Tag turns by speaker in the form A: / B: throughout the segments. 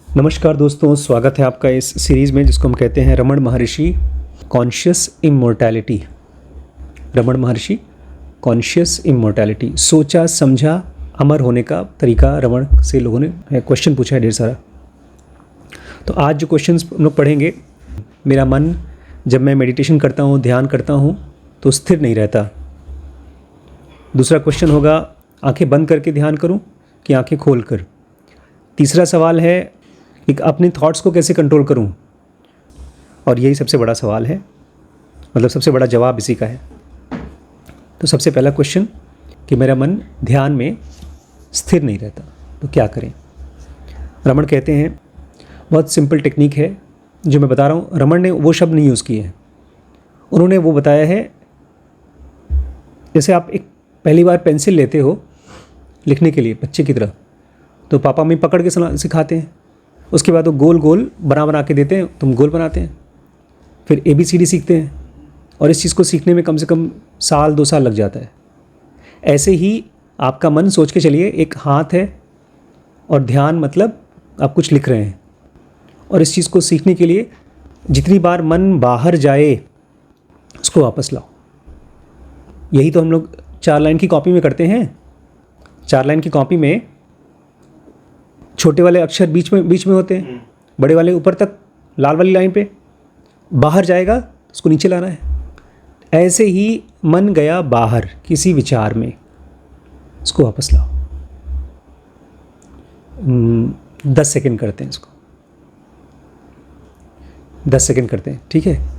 A: नमस्कार दोस्तों, स्वागत है आपका इस सीरीज़ में जिसको हम कहते हैं रमण महर्षि कॉन्शियस इमॉर्टैलिटी। रमण महर्षि कॉन्शियस इमॉर्टैलिटी, सोचा समझा अमर होने का तरीका रमण से लोगों ने क्वेश्चन पूछा है ढेर सारा। तो आज जो क्वेश्चंस हम लोग पढ़ेंगे, मेरा मन जब मैं मेडिटेशन करता हूँ, ध्यान करता हूँ तो स्थिर नहीं रहता। दूसरा क्वेश्चन होगा, आंखें बंद करके ध्यान करूँ कि आंखें खोल कर। तीसरा सवाल है कि अपने थॉट्स को कैसे कंट्रोल करूं, और यही सबसे बड़ा सवाल है, मतलब सबसे बड़ा जवाब इसी का है। तो सबसे पहला क्वेश्चन कि मेरा मन ध्यान में स्थिर नहीं रहता तो क्या करें। रमण कहते हैं, बहुत सिंपल टेक्निक है जो मैं बता रहा हूँ। रमण ने वो शब्द नहीं यूज़ किए हैं, उन्होंने वो बताया है जैसे आप एक पहली बार पेंसिल लेते हो लिखने के लिए बच्चे की तरह, तो पापा मम्मी पकड़ के सिखाते हैं, उसके बाद वो गोल गोल बना के देते हैं, तुम गोल बनाते हैं, फिर ABCD सीखते हैं, और इस चीज़ को सीखने में कम से कम 1-2 साल लग जाता है। ऐसे ही आपका मन, सोच के चलिए, एक हाथ है और ध्यान मतलब आप कुछ लिख रहे हैं, और इस चीज़ को सीखने के लिए जितनी बार मन बाहर जाए उसको वापस लाओ। यही तो हम लोग 4 लाइन की कॉपी में करते हैं। 4 लाइन की कॉपी में छोटे वाले अक्षर बीच में होते हैं, बड़े वाले ऊपर तक लाल वाली लाइन पे, बाहर जाएगा उसको नीचे लाना है। ऐसे ही मन गया बाहर किसी विचार में, उसको वापस लाओ। 10 सेकंड करते हैं इसको, 10 सेकंड करते हैं, ठीक है।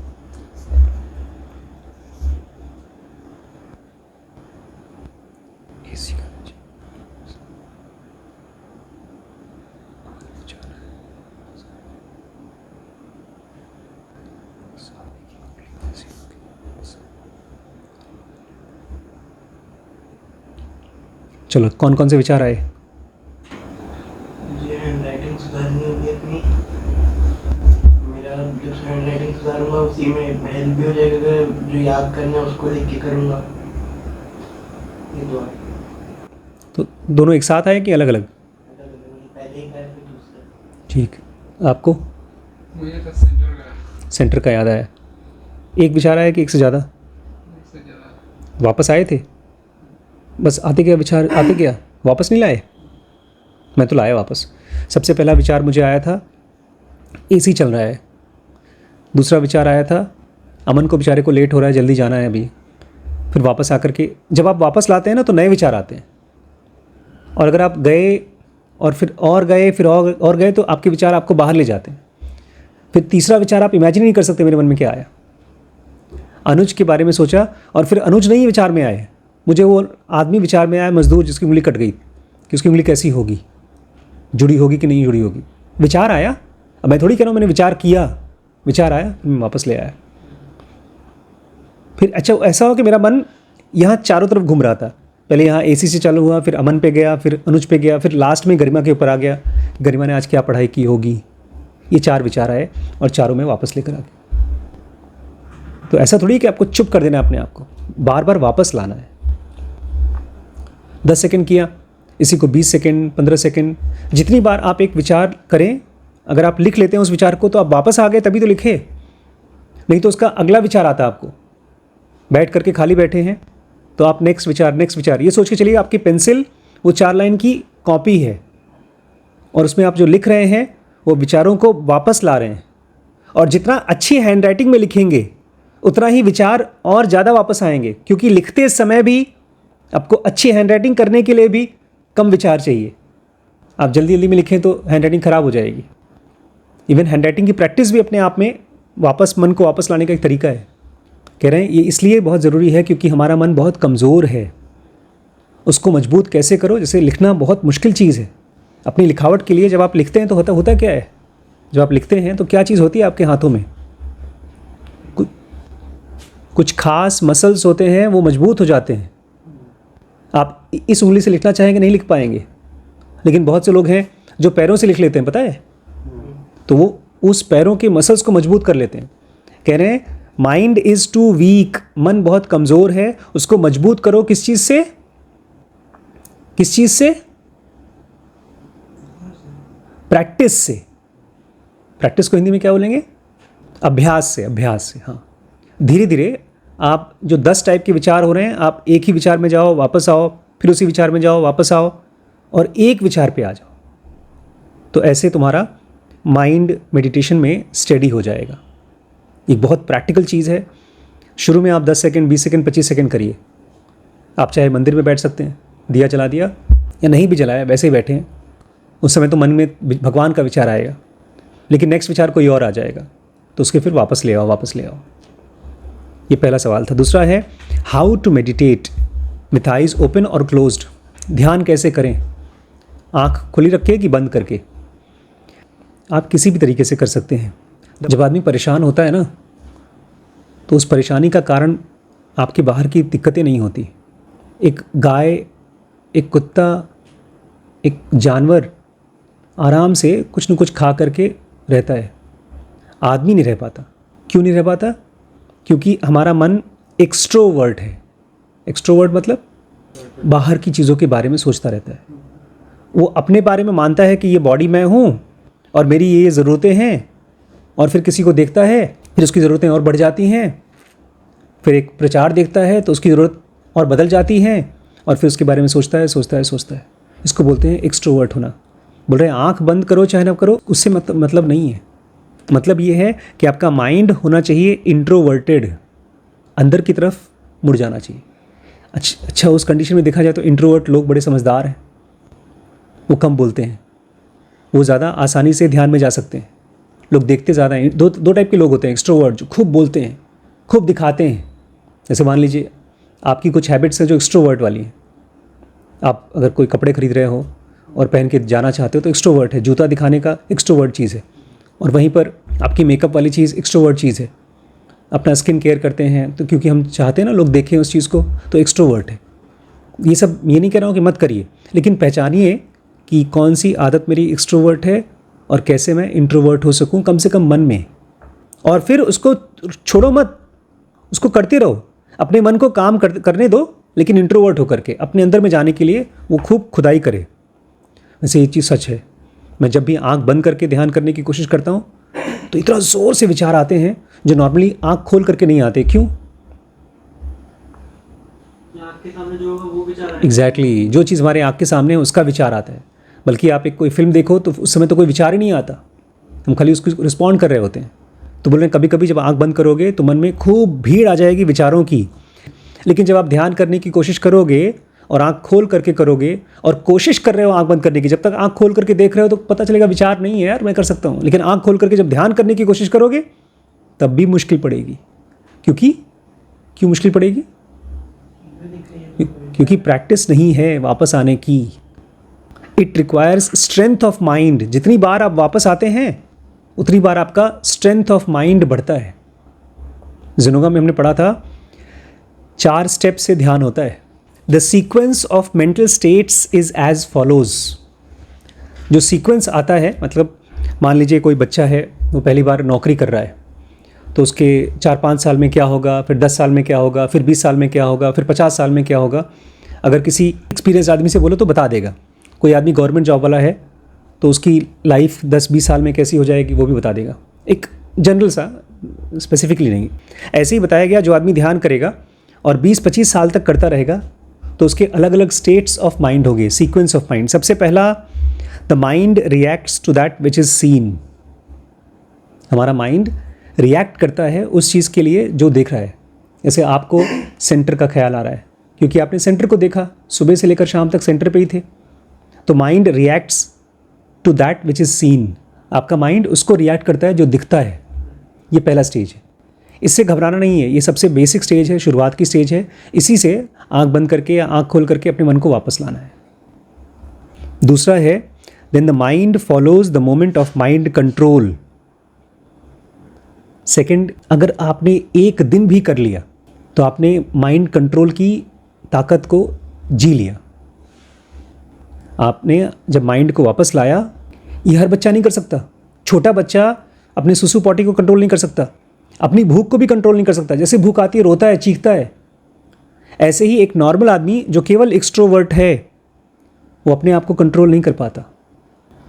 A: चलो, कौन कौन से विचार आए?
B: मुझे हैंडराइटिंग सुधारनी होगी अपनी। मेरा जो हैंडराइटिंग सुधारूंगा उसी में हेल्प भी हो जाएगा, अगर जो याद करना है उसको लिख के करूंगा। ये दो है।
A: तो दोनों एक साथ आए कि अलग अलग?
B: पहले एक आया फिर दूसरा।
A: ठीक, आपको?
C: मुझे तो सेंटर का
A: सेंटर का याद आया। एक विचार आया कि एक से ज़्यादा?
C: एक से ज़्यादा।
A: वापस आए थे? बस आते गया विचार, आते गया, वापस नहीं लाए? मैं तो लाया वापस। सबसे पहला विचार मुझे आया था AC चल रहा है। दूसरा विचार आया था अमन को, बेचारे को लेट हो रहा है, जल्दी जाना है अभी। फिर वापस आकर के जब आप वापस लाते हैं ना तो नए विचार आते हैं, और अगर आप गए और फिर और गए, फिर और गए, तो आपके विचार आपको बाहर ले जाते हैं। फिर तीसरा विचार आप इमेजिन नहीं कर सकते मेरे मन में क्या आया। अनुज के बारे में सोचा, और फिर अनुज नहीं विचार में आए, मुझे वो आदमी विचार में आया, मजदूर जिसकी उंगली कट गई, कि उसकी उंगली कैसी होगी, जुड़ी होगी कि नहीं जुड़ी होगी। विचार आया। अब मैं थोड़ी कह रहा हूँ मैंने विचार किया, विचार आया, मैं वापस ले आया। फिर अच्छा ऐसा हो कि मेरा मन यहाँ चारों तरफ घूम रहा था। पहले यहाँ AC से चालू हुआ, फिर अमन पे गया, फिर अनुज पे गया, फिर लास्ट में गरिमा के ऊपर आ गया। गरिमा ने आज क्या पढ़ाई की होगी। ये 4 विचार आए और चारों में वापस लेकर आ गए। तो ऐसा थोड़ी कि आपको चुप कर देना है अपने आप को, बार बार वापस लाना है। 10 सेकंड किया, इसी को 20 सेकंड, 15 सेकंड, जितनी बार आप एक विचार करें, अगर आप लिख लेते हैं उस विचार को तो आप वापस आ गए तभी तो लिखे, नहीं तो उसका अगला विचार आता है। आपको बैठ करके खाली बैठे हैं तो आप नेक्स्ट विचार ये सोच के चलिए आपकी पेंसिल वो 4 लाइन की कॉपी है, और उसमें आप जो लिख रहे हैं वो विचारों को वापस ला रहे हैं। और जितना अच्छी हैंडराइटिंग में लिखेंगे उतना ही विचार और ज़्यादा वापस आएंगे, क्योंकि लिखते समय भी आपको अच्छी हैंडराइटिंग करने के लिए भी कम विचार चाहिए। आप जल्दी जल्दी में लिखें तो हैंडराइटिंग ख़राब हो जाएगी। इवन हैंडराइटिंग की प्रैक्टिस भी अपने आप में वापस मन को वापस लाने का एक तरीका है। कह रहे हैं ये इसलिए बहुत ज़रूरी है क्योंकि हमारा मन बहुत कमज़ोर है, उसको मजबूत कैसे करो। जैसे लिखना बहुत मुश्किल चीज़ है। अपनी लिखावट के लिए जब आप लिखते हैं तो होता क्या है, जब आप लिखते हैं तो क्या चीज़ होती है आपके हाथों में, कुछ खास मसल्स होते हैं, वो मजबूत हो जाते हैं। आप इस उंगली से लिखना चाहेंगे नहीं लिख पाएंगे, लेकिन बहुत से लोग हैं जो पैरों से लिख लेते हैं, पता है, तो वो उस पैरों के मसल्स को मजबूत कर लेते हैं। कह रहे हैं माइंड इज़ टू वीक, मन बहुत कमज़ोर है, उसको मजबूत करो। किस चीज़ से? प्रैक्टिस से। प्रैक्टिस को हिंदी में क्या बोलेंगे? अभ्यास से। हाँ, धीरे धीरे आप जो 10 टाइप के विचार हो रहे हैं, आप एक ही विचार में जाओ, वापस आओ, फिर उसी विचार में जाओ, वापस आओ, और एक विचार पे आ जाओ। तो ऐसे तुम्हारा माइंड मेडिटेशन में स्टेडी हो जाएगा। एक बहुत प्रैक्टिकल चीज़ है। शुरू में आप 10 सेकंड, 20 सेकंड, 25 सेकंड करिए। आप चाहे मंदिर में बैठ सकते हैं, दिया जला दिया, या नहीं भी जलाया, वैसे ही बैठे हैं। उस समय तो मन में भगवान का विचार आएगा, लेकिन नेक्स्ट विचार कोई और आ जाएगा, तो उसके फिर वापस ले आओ। ये पहला सवाल था। दूसरा है how to meditate with eyes open और क्लोज्ड। ध्यान कैसे करें, आँख खुली रख के कि बंद करके? आप किसी भी तरीके से कर सकते हैं। जब आदमी परेशान होता है ना, तो उस परेशानी का कारण आपके बाहर की दिक्कतें नहीं होती। एक गाय, एक कुत्ता, एक जानवर आराम से कुछ न कुछ खा करके रहता है, आदमी नहीं रह पाता। क्यों नहीं रह पाता? क्योंकि हमारा मन एक्सट्रोवर्ट है। एक्सट्रोवर्ट मतलब बाहर की चीज़ों के बारे में सोचता रहता है। वो अपने बारे में मानता है कि ये बॉडी मैं हूँ और मेरी ये ज़रूरतें हैं, और फिर किसी को देखता है, फिर उसकी ज़रूरतें और बढ़ जाती हैं, फिर एक प्रचार देखता है तो उसकी ज़रूरत और बदल जाती है, और फिर उसके बारे में सोचता है। इसको बोलते हैं एक्सट्रोवर्ट होना। बोल रहे हैं आँख बंद करो चाहे ना करो, उससे मतलब नहीं है। मतलब ये है कि आपका माइंड होना चाहिए इंट्रोवर्टेड, अंदर की तरफ मुड़ जाना चाहिए। अच्छा, उस कंडीशन में देखा जाए तो इंट्रोवर्ट लोग बड़े समझदार हैं। वो कम बोलते हैं, वो ज़्यादा आसानी से ध्यान में जा सकते हैं। लोग देखते ज़्यादा हैं। दो टाइप के लोग होते हैं एक्सट्रोवर्ट, जो खूब बोलते हैं, खूब दिखाते हैं। जैसे मान लीजिए आपकी कुछ हैबिट्स हैं जो एक्सट्रोवर्ट वाली हैं। आप अगर कोई कपड़े खरीद रहे हो और पहन के जाना चाहते हो तो एक्सट्रोवर्ट है। जूता दिखाने का एक्सट्रोवर्ट चीज़ है। और वहीं पर आपकी मेकअप वाली चीज़ एक्सट्रोवर्ट चीज़ है। अपना स्किन केयर करते हैं तो क्योंकि हम चाहते हैं ना लोग देखें उस चीज़ को, तो एक्सट्रोवर्ट है। ये सब ये नहीं कह रहा हूँ कि मत करिए, लेकिन पहचानिए कि कौन सी आदत मेरी एक्सट्रोवर्ट है और कैसे मैं इंट्रोवर्ट हो सकूँ, कम से कम मन में। और फिर उसको छोड़ो मत, उसको करते रहो। अपने मन को काम करने दो, लेकिन इंट्रोवर्ट होकर के अपने अंदर में जाने के लिए वो खूब खुदाई करे। वैसे ये चीज़ सच है। मैं जब भी आंख बंद करके ध्यान करने की कोशिश करता हूँ तो इतना ज़ोर से विचार आते हैं जो नॉर्मली आंख खोल करके नहीं आते। क्यों?
B: आपके सामने जो होगा वो विचार
A: एग्जैक्टली, जो चीज़ हमारे आँख के सामने है उसका विचार आता है। बल्कि आप एक कोई फिल्म देखो तो उस समय तो कोई विचार ही नहीं आता, हम खाली उसको रिस्पॉन्ड कर रहे होते हैं। तो बोल रहे हैं कभी कभी जब आंख बंद करोगे तो मन में खूब भीड़ आ जाएगी विचारों की, लेकिन जब आप ध्यान करने की कोशिश करोगे और आंख खोल करके करोगे और कोशिश कर रहे हो आंख बंद करने की, जब तक आंख खोल करके देख रहे हो तो पता चलेगा विचार नहीं है यार, मैं कर सकता हूँ। लेकिन आंख खोल करके जब ध्यान करने की कोशिश करोगे तब भी मुश्किल पड़ेगी। क्यों मुश्किल पड़ेगी? क्योंकि प्रैक्टिस नहीं है वापस आने की। It requires strength of mind. जितनी बार आप वापस आते हैं उतनी बार आपका स्ट्रेंथ ऑफ माइंड बढ़ता है। जिनोगा में हमने पढ़ा था 4 स्टेप से ध्यान होता है। The sequence of mental states is as follows. जो सीक्वेंस आता है, मतलब मान लीजिए कोई बच्चा है, वो पहली बार नौकरी कर रहा है, तो उसके 4-5 साल में क्या होगा, फिर 10 साल में क्या होगा, फिर 20 साल में क्या होगा, फिर 50 साल में क्या होगा। अगर किसी एक्सपीरियंस आदमी से बोलो तो बता देगा। कोई आदमी गवर्नमेंट जॉब वाला है तो उसकी लाइफ 10-20 साल में कैसी हो जाएगी वो भी बता देगा। एक जनरल सा, स्पेसिफिकली नहीं। ऐसे ही बताया गया जो आदमी ध्यान करेगा और 20-25 साल तक करता रहेगा तो उसके अलग अलग स्टेट्स ऑफ माइंड होंगे, सीक्वेंस ऑफ माइंड। सबसे पहला, the mind reacts to that which is seen. हमारा माइंड रिएक्ट करता है उस चीज़ के लिए जो देख रहा है। जैसे आपको सेंटर का ख्याल आ रहा है क्योंकि आपने सेंटर को देखा, सुबह से लेकर शाम तक सेंटर पे ही थे, तो mind reacts to that which is seen. आपका माइंड उसको रिएक्ट करता है जो दिखता है। ये पहला स्टेज है। इससे घबराना नहीं है, ये सबसे बेसिक स्टेज है, शुरुआत की स्टेज है। इसी से आंख बंद करके या आंख खोल करके अपने मन को वापस लाना है। दूसरा है, then the mind follows the moment of mind control. Second, अगर आपने एक दिन भी कर लिया तो आपने माइंड कंट्रोल की ताकत को जी लिया। आपने जब माइंड को वापस लाया, ये हर बच्चा नहीं कर सकता। छोटा बच्चा अपने सुसु पॉटी को कंट्रोल नहीं कर सकता, अपनी भूख को भी कंट्रोल नहीं कर सकता। जैसे भूख आती है रोता है, चीखता है। ऐसे ही एक नॉर्मल आदमी जो केवल एक्सट्रोवर्ट है वो अपने आप को कंट्रोल नहीं कर पाता।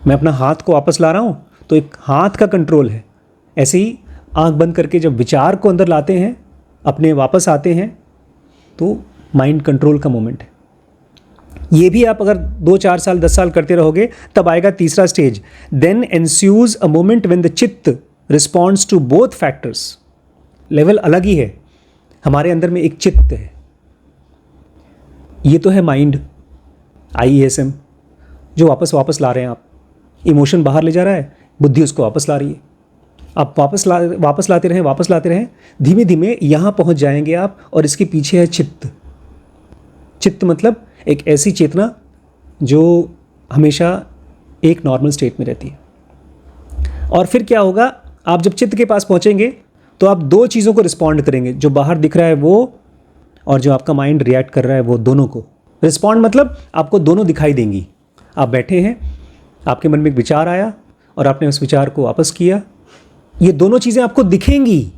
A: मैं अपना हाथ को वापस ला रहा हूँ तो एक हाथ का कंट्रोल है। ऐसे ही आंख बंद करके जब विचार को अंदर लाते हैं, अपने वापस आते हैं, तो माइंड कंट्रोल का मोमेंट है। ये भी आप अगर 2-4 साल 10 साल करते रहोगे, तब आएगा तीसरा stage. Then ensues a moment when the chitta responds to both factors. Level अलग ही है। हमारे अंदर में एक चित्त है, ये तो है माइंड, IESM, जो वापस ला रहे हैं आप। इमोशन बाहर ले जा रहा है, बुद्धि उसको वापस ला रही है। आप वापस लाते रहें, धीमे धीमे यहाँ पहुँच जाएंगे आप। और इसके पीछे है चित्त। चित्त मतलब एक ऐसी चेतना जो हमेशा एक नॉर्मल स्टेट में रहती है। और फिर क्या होगा, आप जब चित्त के पास पहुँचेंगे तो आप 2 चीज़ों को रिस्पॉन्ड करेंगे, जो बाहर दिख रहा है वो, और जो आपका माइंड रिएक्ट कर रहा है वो, दोनों को रिस्पॉन्ड मतलब आपको दोनों दिखाई देंगी। आप बैठे हैं, आपके मन में एक विचार आया और आपने उस विचार को वापस किया, ये दोनों चीज़ें आपको दिखेंगी।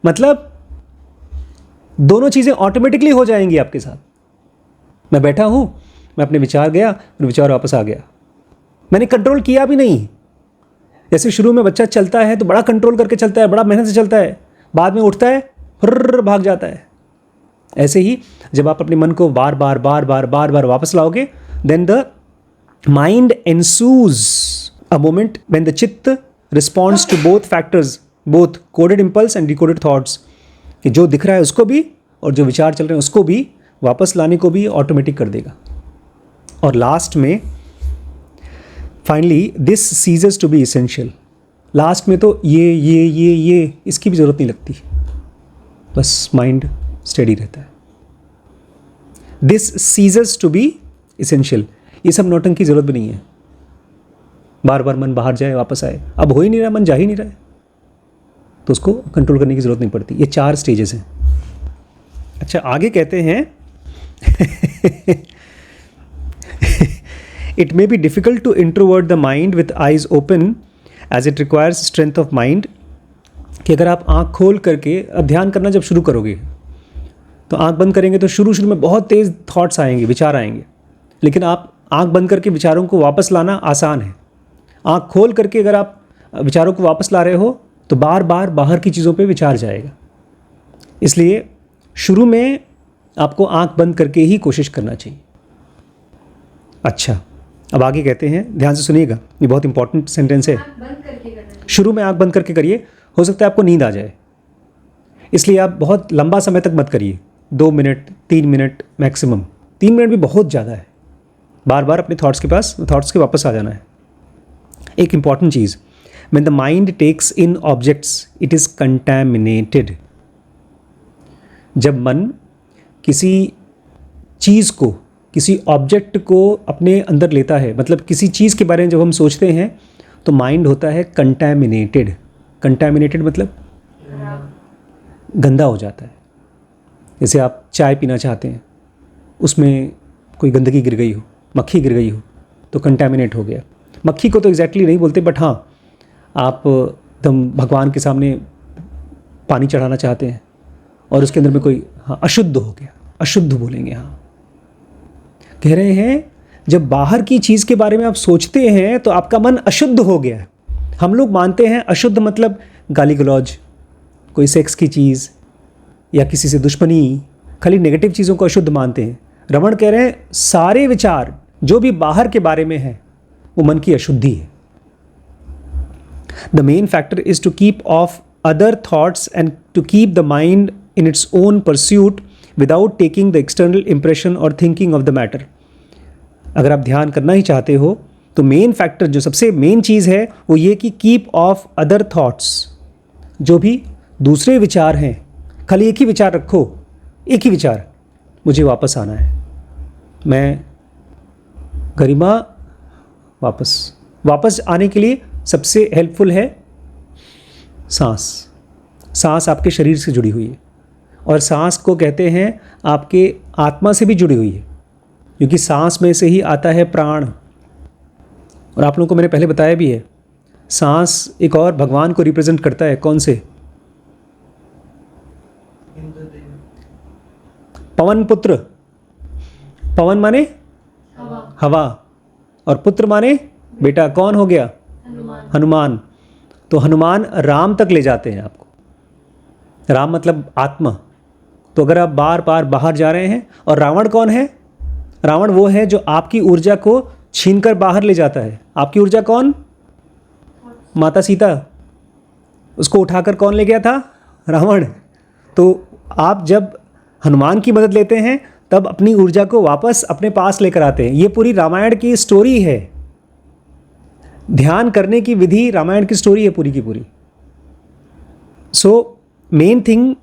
A: मतलब दोनों चीज़ें ऑटोमेटिकली हो जाएंगी आपके साथ। मैं बैठा हूँ, मैं अपने विचार गया, मेरे विचार वापस आ गया, मैंने कंट्रोल किया भी नहीं। जैसे शुरू में बच्चा चलता है तो बड़ा कंट्रोल करके चलता है, बड़ा मेहनत से चलता है, बाद में उठता है, फुर्र भाग जाता है। ऐसे ही जब आप अपने मन को बार बार वापस लाओगे, then the mind ensues a moment when the chitta responds to both factors, both coded impulse and decoded thoughts, कि जो दिख रहा है उसको भी और जो विचार चल रहे हैं उसको भी वापस लाने को भी ऑटोमेटिक कर देगा। और लास्ट में finally this ceases to be essential. Last में तो ये इसकी भी ज़रूरत नहीं लगती, बस माइंड स्टेडी रहता है। This ceases to be essential. ये सब नौटंकी की ज़रूरत भी नहीं है। बार बार मन बाहर जाए वापस आए, अब हो ही नहीं रहा, मन जा ही नहीं रहा है, तो उसको कंट्रोल करने की ज़रूरत नहीं पड़ती। ये 4 स्टेजेस हैं। अच्छा, आगे कहते हैं it may be difficult to introvert the mind with eyes open as it requires strength of mind. कि अगर आप आँख खोल करके अब ध्यान करना जब शुरू करोगे, तो आँख बंद करेंगे तो शुरू में बहुत तेज़ थॉट्स आएंगे, विचार आएंगे, लेकिन आप आँख बंद करके विचारों को वापस लाना आसान है। आँख खोल करके अगर आप विचारों को वापस ला रहे हो तो बार बार बाहर की चीज़ों पे विचार जाएगा। इसलिए शुरू में आपको आँख बंद करके ही कोशिश करना चाहिए। अच्छा, अब आगे कहते हैं, ध्यान से सुनिएगा, ये बहुत इंपॉर्टेंट सेंटेंस है। शुरू में आँख बंद करके करिए, हो सकता है आपको नींद आ जाए, इसलिए आप बहुत लंबा समय तक मत करिए, 2 मिनट 3 मिनट मैक्सिमम। 3 मिनट भी बहुत ज़्यादा है। बार बार अपने थॉट्स के वापस आ जाना है। एक इंपॉर्टेंट चीज़, when the mind takes in objects it is contaminated. जब मन किसी चीज़ को, किसी ऑब्जेक्ट को अपने अंदर लेता है, मतलब किसी चीज़ के बारे में जब हम सोचते हैं तो माइंड होता है कंटैमिनेटेड। कंटैमिनेटेड मतलब गंदा हो जाता है। जैसे आप चाय पीना चाहते हैं, उसमें कोई गंदगी गिर गई हो, मक्खी गिर गई हो, तो कंटैमिनेट हो गया। मक्खी को तो एग्जैक्टली नहीं बोलते, बट हाँ, आप एकदम भगवान के सामने पानी चढ़ाना चाहते हैं और उसके अंदर में कोई, हाँ, अशुद्ध हो गया, अशुद्ध बोलेंगे। हाँ, कह रहे हैं जब बाहर की चीज़ के बारे में आप सोचते हैं तो आपका मन अशुद्ध हो गया। हम लोग मानते हैं अशुद्ध मतलब गाली गलौज, कोई सेक्स की चीज़ या किसी से दुश्मनी, खाली नेगेटिव चीज़ों को अशुद्ध मानते हैं। रमण कह रहे हैं सारे विचार जो भी बाहर के बारे में है वो मन की अशुद्धि है। The main factor is to keep off other thoughts and to keep the mind in its own pursuit without taking the external impression और थिंकिंग ऑफ द मैटर। अगर आप ध्यान करना ही चाहते हो तो मेन फैक्टर, जो सबसे मेन चीज़ है, वो ये कि कीप ऑफ अदर थॉट्स, जो भी दूसरे विचार हैं, खाली एक ही विचार रखो, एक ही विचार, मुझे वापस आना है, मैं गरिमा वापस आने के लिए सबसे हेल्पफुल है सांस। सांस आपके शरीर से जुड़ी हुई है और सांस को कहते हैं आपके आत्मा से भी जुड़ी हुई है, क्योंकि सांस में से ही आता है प्राण। और आप लोगों को मैंने पहले बताया भी है, सांस एक और भगवान को रिप्रेजेंट करता है। कौन से? पवन पुत्र। पवन माने हवा, और पुत्र माने बेटा। कौन हो गया? हनुमान। तो हनुमान राम तक ले जाते हैं आपको। राम मतलब आत्मा। तो अगर आप बार बार बाहर जा रहे हैं, और रावण कौन है? रावण वो है जो आपकी ऊर्जा को छीनकर बाहर ले जाता है। आपकी ऊर्जा कौन? माता सीता। उसको उठाकर कौन ले गया था? रावण। तो आप जब हनुमान की मदद लेते हैं तब अपनी ऊर्जा को वापस अपने पास लेकर आते हैं। ये पूरी रामायण की स्टोरी है। ध्यान करने की विधि रामायण की स्टोरी है पूरी की पूरी। सो मेन थिंग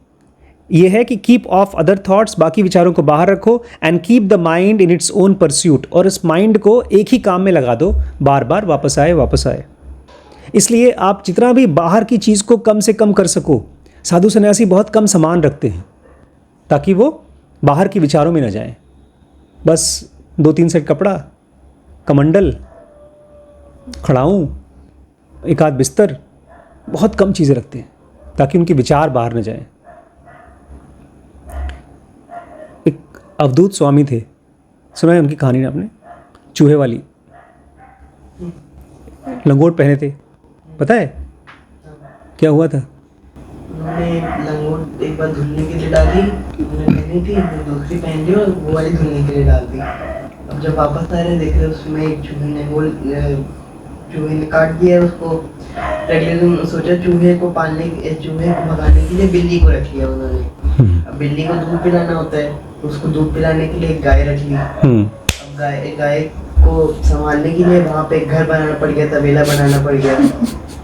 A: ये है कि कीप ऑफ अदर थॉट्स, बाकी विचारों को बाहर रखो, and keep the mind in its own pursuit. और इस माइंड को एक ही काम में लगा दो, बार बार वापस आए वापस आए। इसलिए आप जितना भी बाहर की चीज़ को कम से कम कर सको। साधु सन्यासी बहुत कम सामान रखते हैं ताकि वो बाहर के विचारों में न जाएं। बस 2-3 सेट कपड़ा, कमंडल, खड़ाऊँ, एक आध बिस्तर, बहुत कम चीज़ें रखते हैं ताकि उनके विचार बाहर न जाएं। एक अवधूत स्वामी थे, सुना है उनकी कहानी ना आपने? चूहे वाली, लंगोट पहने थे, पता है क्या हुआ था?
B: उन्होंने लंगोट एक बार धुलने के लिए डाली, उन्होंने पहनी थी, फिर दूसरी पहन ली और वो वाली धुलने के लिए डाल दी। अब जब वापस आ रहे देख रहे उसमें एक चूहे ने काट दिया उसको। अगले दिन सोचा चूहे को भगाने के लिए बिल्ली को रख लिया उन्होंने। अब बिल्ली को दूध पिलाना होता है, तो उसको दूध पिलाने के लिए एक गाय रख ली। अब गाय को संभालने के लिए वहाँ पे एक घर बनाना पड़ गया, तबेला बनाना पड़ गया।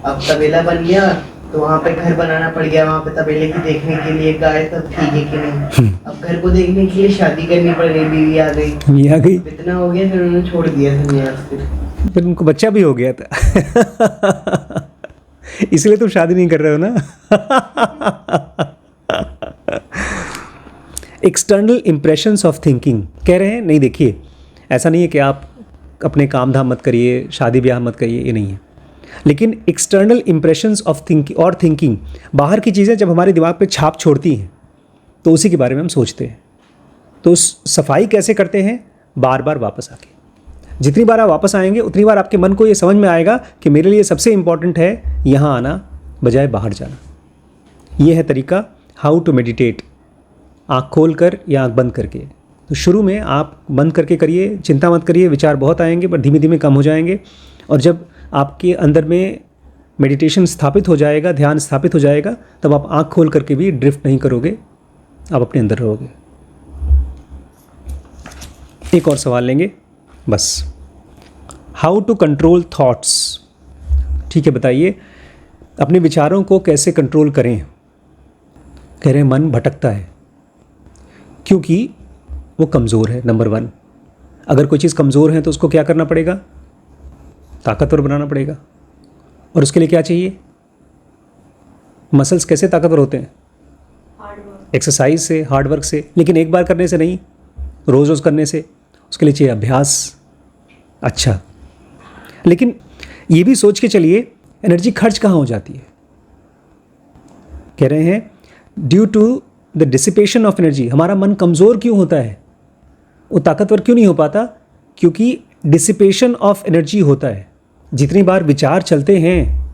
B: अब तबेला बन गया तो वहाँ पे घर बनाना पड़ गया, वहाँ पे तबेले की देखने के लिए गाय सब ठीक है कि नहीं। अब घर को देखने के लिए शादी करनी पड़ गई, बीवी आ गई। इतना हो गया, फिर उन्होंने छोड़ दिया संन्यास।
A: फिर उनको बच्चा भी हो गया था। इसलिए तुम शादी नहीं कर रहे हो ना। एक्सटर्नल इंप्रेशंस ऑफ थिंकिंग कह रहे हैं। नहीं, देखिए ऐसा नहीं है कि आप अपने काम धाम मत करिए, शादी ब्याह मत करिए, ये नहीं है। लेकिन एक्सटर्नल इंप्रेशंस ऑफ थिंकिंग, बाहर की चीज़ें जब हमारे दिमाग पे छाप छोड़ती हैं तो उसी के बारे में हम सोचते हैं। तो उस सफाई कैसे करते हैं? बार बार वापस आके। जितनी बार आप वापस आएंगे उतनी बार आपके मन को ये समझ में आएगा कि मेरे लिए सबसे इम्पॉर्टेंट है यहाँ आना बजाय बाहर जाना। ये है तरीका हाउ टू मेडिटेट, आँख खोल कर या आँख बंद करके। तो शुरू में आप बंद करके करिए, चिंता मत करिए, विचार बहुत आएंगे पर धीमे धीमे कम हो जाएंगे। और जब आपके अंदर में मेडिटेशन स्थापित हो जाएगा, ध्यान स्थापित हो जाएगा, तब आप आँख खोल करके भी ड्रिफ्ट नहीं करोगे, आप अपने अंदर रहोगे। एक और सवाल लेंगे बस। How to control thoughts. ठीक है, बताइए अपने विचारों को कैसे कंट्रोल करें। कह रहे हैं मन भटकता है क्योंकि वो कमज़ोर है। नंबर 1, अगर कोई चीज़ कमज़ोर है तो उसको क्या करना पड़ेगा? ताकतवर बनाना पड़ेगा। और उसके लिए क्या चाहिए? मसल्स कैसे ताकतवर होते हैं? एक्सरसाइज से, हार्डवर्क से। लेकिन एक बार करने से नहीं, रोज़ रोज़ करने से। उसके लिए चाहिए अभ्यास। अच्छा, लेकिन ये भी सोच के चलिए एनर्जी खर्च कहाँ हो जाती है। कह रहे हैं due to the dissipation of energy. हमारा मन कमज़ोर क्यों होता है? वो ताकतवर क्यों नहीं हो पाता? क्योंकि डिसिपेशन ऑफ एनर्जी होता है। जितनी बार विचार चलते हैं,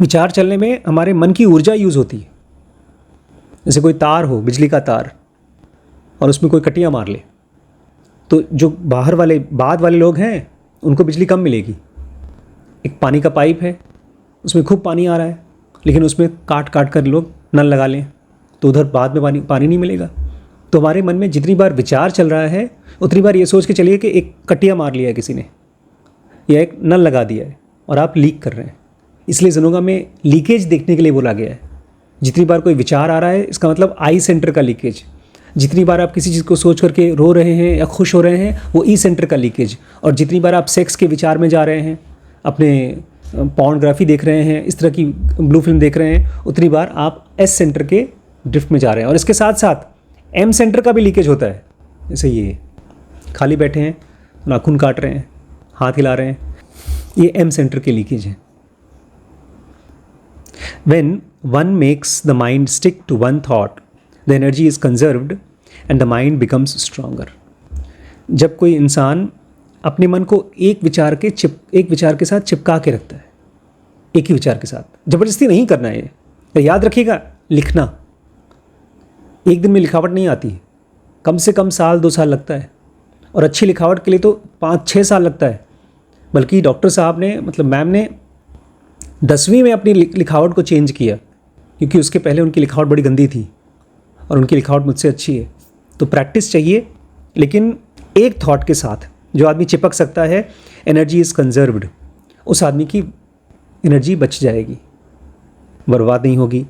A: विचार चलने में हमारे मन की ऊर्जा यूज़ होती है। जैसे कोई तार हो, बिजली का तार, और उसमें कोई कटियाँ मार ले तो जो बाहर वाले बाद वाले लोग हैं उनको बिजली कम मिलेगी। एक पानी का पाइप है, उसमें खूब पानी आ रहा है, लेकिन उसमें काट काट कर लोग नल लगा लें तो उधर बाद में पानी नहीं मिलेगा। तो हमारे मन में जितनी बार विचार चल रहा है उतनी बार ये सोच के चलिए कि एक कटिया मार लिया है किसी ने, या एक नल लगा दिया है और आप लीक कर रहे हैं। इसलिए ज़नोगा में लीकेज देखने के लिए बोला गया है। जितनी बार कोई विचार आ रहा है इसका मतलब आई सेंटर का लीकेज। जितनी बार आप किसी चीज़ को सोच करके रो रहे हैं या खुश हो रहे हैं वो ई सेंटर का लीकेज। और जितनी बार आप सेक्स के विचार में जा रहे हैं, अपने पॉर्नोग्राफी देख रहे हैं, इस तरह की ब्लू फिल्म देख रहे हैं, उतनी बार आप एस सेंटर के ड्रिफ्ट में जा रहे हैं। और इसके साथ साथ एम सेंटर का भी लीकेज होता है। जैसे ये खाली बैठे हैं, नाखून काट रहे हैं, हाथ हिला रहे हैं, ये एम सेंटर के लीकेज है। When one makes the mind stick to one thought, the energy is conserved and the mind becomes stronger. जब कोई इंसान अपने मन को एक विचार के साथ चिपका के रखता है, एक ही विचार के साथ। ज़बरदस्ती नहीं करना है। तो याद रखिएगा, लिखना एक दिन में लिखावट नहीं आती है, कम से कम साल 2 साल लगता है, और अच्छी लिखावट के लिए तो 5-6 साल लगता है। बल्कि डॉक्टर साहब ने, मतलब मैम ने 10वीं में अपनी लिखावट को चेंज किया, क्योंकि उसके पहले उनकी लिखावट बड़ी गंदी थी और उनकी लिखावट मुझसे अच्छी है। तो प्रैक्टिस चाहिए, लेकिन एक थॉट के साथ। जो आदमी चिपक सकता है, एनर्जी इज़ कंजर्व्ड, उस आदमी की एनर्जी बच जाएगी, बर्बाद नहीं होगी,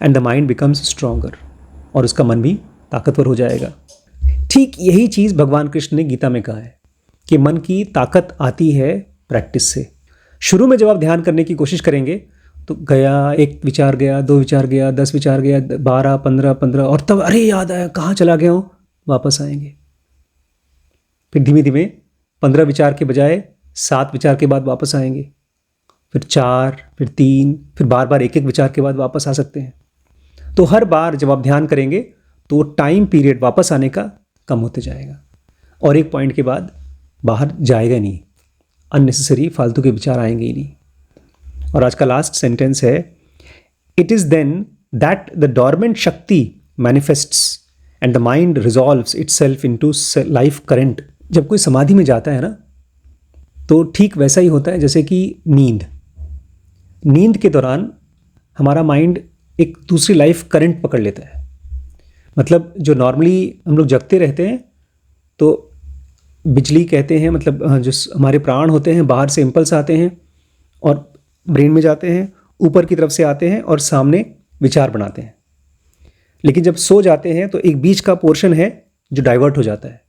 A: and the mind becomes stronger, और उसका मन भी ताकतवर हो जाएगा। ठीक यही चीज़ भगवान कृष्ण ने गीता में कहा है कि मन की ताकत आती है प्रैक्टिस से। शुरू में जब आप ध्यान करने की कोशिश करेंगे तो गया, एक विचार गया, 2 विचार गया, 10 विचार गया, 12, 15, और तब अरे याद आया कहाँ चला गया हूँ, वापस आएंगे। फिर धीमे धीमे 15 विचार के बजाय 7 विचार के बाद वापस आएंगे, फिर 4, फिर 3, फिर बार बार एक एक विचार के बाद वापस आ सकते हैं। तो हर बार जब आप ध्यान करेंगे तो टाइम पीरियड वापस आने का कम होते जाएगा, और एक पॉइंट के बाद बाहर जाएगा नहीं, अननेसेसरी फालतू के विचार आएंगे ही नहीं। और आज का लास्ट सेंटेंस है, it is then that the dormant shakti manifests and the mind resolves itself into life current. जब कोई समाधि में जाता है ना, तो ठीक वैसा ही होता है जैसे कि नींद के दौरान हमारा माइंड एक दूसरी लाइफ करंट पकड़ लेता है। मतलब जो नॉर्मली हम लोग जगते रहते हैं तो बिजली कहते हैं, मतलब जो हमारे प्राण होते हैं बाहर से इम्पल्स आते हैं और ब्रेन में जाते हैं, ऊपर की तरफ से आते हैं और सामने विचार बनाते हैं। लेकिन जब सो जाते हैं तो एक बीच का पोर्शन है जो डाइवर्ट हो जाता है,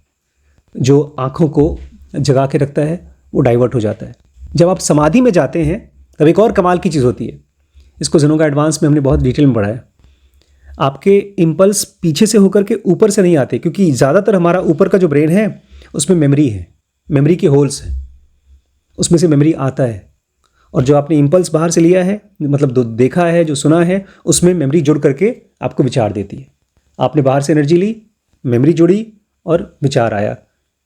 A: जो आँखों को जगा के रखता है, वो डाइवर्ट हो जाता है। जब आप समाधि में जाते हैं तब एक और कमाल की चीज़ होती है, इसको ज़ेनोगा एडवांस में हमने बहुत डिटेल में पढ़ा है। आपके इम्पल्स पीछे से होकर के ऊपर से नहीं आते, क्योंकि ज़्यादातर हमारा ऊपर का जो ब्रेन है उसमें मेमोरी है, मेमोरी के होल्स हैं, उसमें से मेमोरी आता है। और जो आपने इम्पल्स बाहर से लिया है, मतलब जो देखा है, जो सुना है, उसमें मेमोरी जुड़ करके आपको विचार देती है। आपने बाहर से एनर्जी ली, मेमोरी जुड़ी और विचार आया,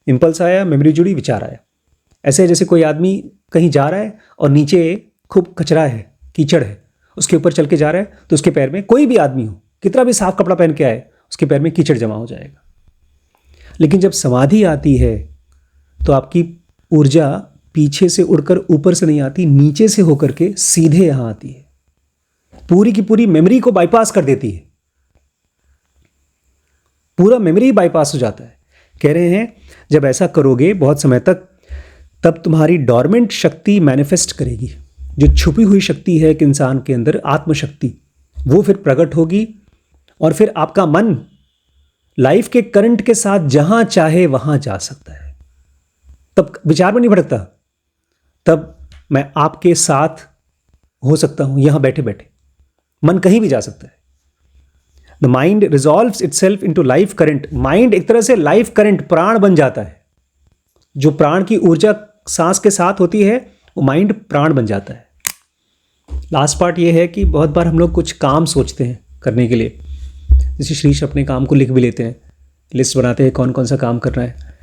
A: इम्पल्स आया, मेमोरी जुड़ी, विचार आया। ऐसे जैसे कोई आदमी कहीं जा रहा है और नीचे खूब कचरा है, कीचड़ है, उसके ऊपर चल के जा रहा है तो उसके पैर में, कोई भी आदमी हो, कितना भी साफ कपड़ा पहन के आए, उसके पैर में कीचड़ जमा हो जाएगा। लेकिन जब समाधि आती है तो आपकी ऊर्जा पीछे से उड़कर ऊपर से नहीं आती, नीचे से होकर के सीधे यहाँ आती है, पूरी की पूरी मेमोरी को बाईपास कर देती है, पूरा मेमोरी बाईपास हो जाता है। कह रहे हैं जब ऐसा करोगे बहुत समय तक, तब तुम्हारी डॉर्मेंट शक्ति मैनिफेस्ट करेगी, जो छुपी हुई शक्ति है एक इंसान के अंदर, आत्मशक्ति, वो फिर प्रकट होगी, और फिर आपका मन लाइफ के करंट के साथ जहां चाहे वहां जा सकता है। तब विचार में नहीं भटकता, तब मैं आपके साथ हो सकता हूं यहां बैठे बैठे, मन कहीं भी जा सकता है। The mind resolves itself into life current. Mind एक तरह से लाइफ करंट, प्राण बन जाता है। जो प्राण की ऊर्जा सांस के साथ होती है, वो माइंड प्राण बन जाता है। लास्ट पार्ट ये है कि बहुत बार हम लोग कुछ काम सोचते हैं करने के लिए, जैसे श्रीश अपने काम को लिख भी लेते हैं, लिस्ट बनाते हैं कौन कौन सा काम करना है।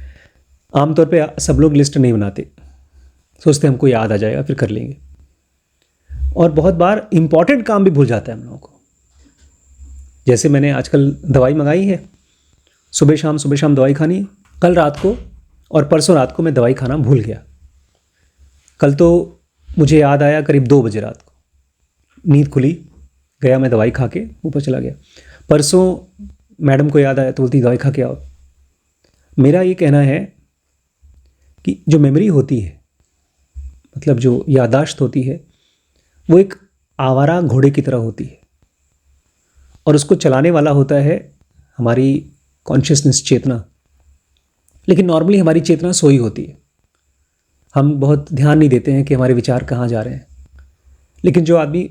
A: आमतौर पे सब लोग लिस्ट नहीं बनाते, सोचते हैं हमको याद आ जाएगा फिर कर लेंगे, और बहुत बार इंपॉर्टेंट काम भी भूल जाता है हम लोगों को। जैसे मैंने आजकल दवाई मंगाई है, सुबह शाम दवाई खानी है। कल रात को और परसों रात को मैं दवाई खाना भूल गया। कल तो मुझे याद आया करीब 2 बजे रात को, नींद खुली, गया मैं दवाई खा के ऊपर चला गया। परसों मैडम को याद आया तो बोलती दवाई खा के आओ। मेरा ये कहना है कि जो मेमोरी होती है, मतलब जो याददाश्त होती है, वो एक आवारा घोड़े की तरह होती है, और उसको चलाने वाला होता है हमारी कॉन्शियसनेस, चेतना। लेकिन नॉर्मली हमारी चेतना सोई होती है, हम बहुत ध्यान नहीं देते हैं कि हमारे विचार कहाँ जा रहे हैं। लेकिन जो आदमी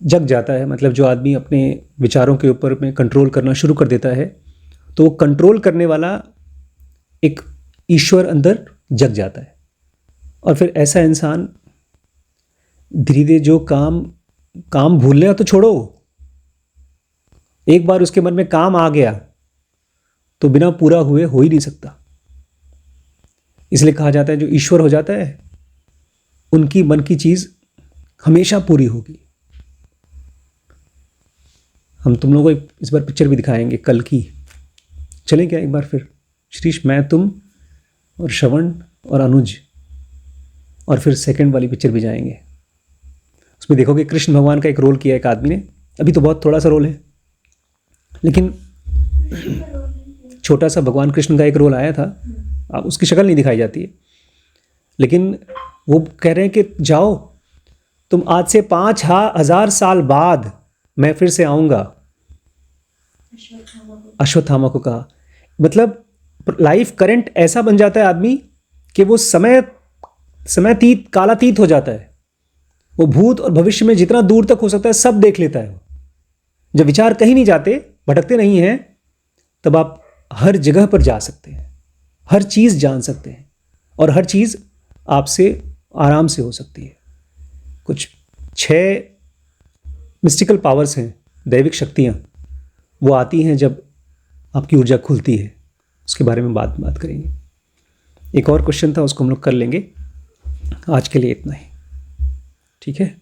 A: जग जाता है, मतलब जो आदमी अपने विचारों के ऊपर में कंट्रोल करना शुरू कर देता है, तो वो कंट्रोल करने वाला एक ईश्वर अंदर जग जाता है। और फिर ऐसा इंसान धीरे धीरे जो काम भूलना तो छोड़ो, एक बार उसके मन में काम आ गया तो बिना पूरा हुए हो ही नहीं सकता। इसलिए कहा जाता है जो ईश्वर हो जाता है, उनकी मन की चीज़ हमेशा पूरी होगी। हम तुम लोगों को इस बार पिक्चर भी दिखाएंगे कल की। चलें क्या एक बार फिर? श्रीश, मैं, तुम और श्रवण और अनुज, और फिर सेकंड वाली पिक्चर भी जाएंगे। उसमें देखोगे कृष्ण भगवान का एक रोल किया एक आदमी ने। अभी तो बहुत थोड़ा सा रोल है, लेकिन छोटा सा भगवान कृष्ण का एक रोल आया था। अब उसकी शक्ल नहीं दिखाई जाती है, लेकिन वो कह रहे हैं कि जाओ तुम, आज से 5000 साल बाद मैं फिर से आऊँगा। अश्वत्थामा को कहा। मतलब लाइफ करंट ऐसा बन जाता है आदमी कि वो समयतीत, कालातीत हो जाता है। वो भूत और भविष्य में जितना दूर तक हो सकता है सब देख लेता है। जब विचार कहीं नहीं जाते, भटकते नहीं हैं, तब आप हर जगह पर जा सकते हैं, हर चीज़ जान सकते हैं, और हर चीज़ आपसे आराम से हो सकती है। कुछ 6 मिस्टिकल पावर्स हैं, दैविक शक्तियाँ, वो आती हैं जब आपकी ऊर्जा खुलती है। उसके बारे में बात करेंगे। एक और क्वेश्चन था, उसको हम लोग कर लेंगे। आज के लिए इतना ही, ठीक है।